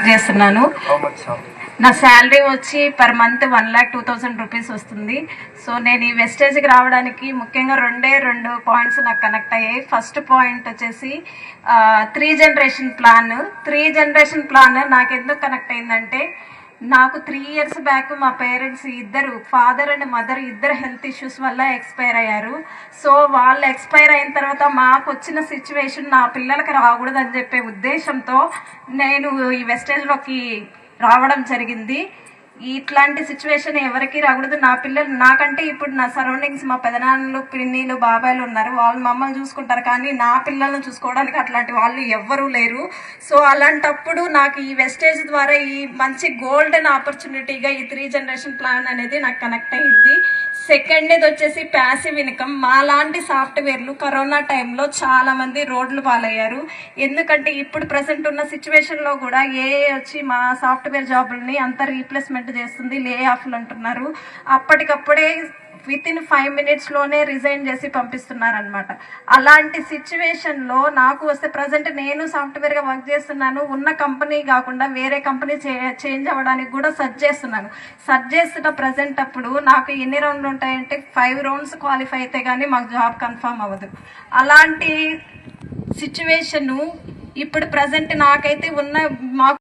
చేస్తున్నాను. నా శాలరీ వచ్చి పర్ మంత్ 1,02,000 రూపీస్ వస్తుంది. సో నేను ఈ వెస్టేజ్కి రావడానికి ముఖ్యంగా రెండు పాయింట్స్ నాకు కనెక్ట్ అయ్యాయి. ఫస్ట్ పాయింట్ వచ్చేసి 3 జనరేషన్ ప్లాన్ నాకు ఎందుకు కనెక్ట్ అయిందంటే, నాకు 3 ఇయర్స్ బ్యాక్ మా పేరెంట్స్ ఇద్దరు, ఫాదర్ అండ్ మదర్ ఇద్దరు హెల్త్ ఇష్యూస్ వల్ల ఎక్స్పైర్ అయ్యారు. సో వాళ్ళు ఎక్స్పైర్ అయిన తర్వాత మాకు వచ్చిన సిచ్యువేషన్ నా పిల్లలకి రాకూడదని చెప్పే ఉద్దేశంతో నేను ఈ వెస్టేజ్లోకి రావడం జరిగింది. ఇట్లాంటి సిచ్యువేషన్ ఎవరికి రాకూడదు. నా పిల్లలు నాకంటే ఇప్పుడు నా సరౌండింగ్స్ మా పెదనాన్నలు, పిన్నిలు, బాబాయిలు ఉన్నారు. వాళ్ళు మమ్మల్ని చూసుకుంటారు, కానీ నా పిల్లల్ని చూసుకోవడానికి అట్లాంటి వాళ్ళు ఎవ్వరూ లేరు. సో అలాంటప్పుడు నాకు ఈ వెస్టేజ్ ద్వారా ఈ మంచి గోల్డెన్ ఆపర్చునిటీగా ఈ 3 జనరేషన్ ప్లాన్ అనేది నాకు కనెక్ట్ అయ్యింది. సెకండ్ది వచ్చేసి ప్యాసివ్ ఇన్కమ్. మాలాంటి సాఫ్ట్వేర్లు కరోనా టైంలో చాలా మంది రోడ్లు పాలయ్యారు. ఎందుకంటే ఇప్పుడు ప్రజెంట్ ఉన్న సిచ్యువేషన్లో కూడా వచ్చి మా సాఫ్ట్వేర్ జాబుల్ని అంతా రీప్లేస్మెంట్ చేస్తుంది, లే ఆఫ్లు అంటున్నారు. అప్పటికప్పుడే వితిన్ 5 minutesలోనే రిజైన్ చేసి పంపిస్తున్నారనమాట. అలాంటి సిచ్యువేషన్లో నాకు వస్తే ప్రజెంట్ నేను సాఫ్ట్వేర్గా వర్క్ చేస్తున్నాను. ఉన్న కంపెనీ కాకుండా వేరే కంపెనీ చేంజ్ అవ్వడానికి కూడా సర్చ్ చేస్తున్న ప్రజెంట్ అప్పుడు నాకు ఎన్ని రౌండ్లు ఉంటాయంటే 5 rounds క్వాలిఫై అయితే కానీ మాకు జాబ్ కన్ఫర్మ్ అవ్వదు. అలాంటి సిచ్యువేషను ఇప్పుడు ప్రజెంట్ నాకైతే ఉన్న మాకు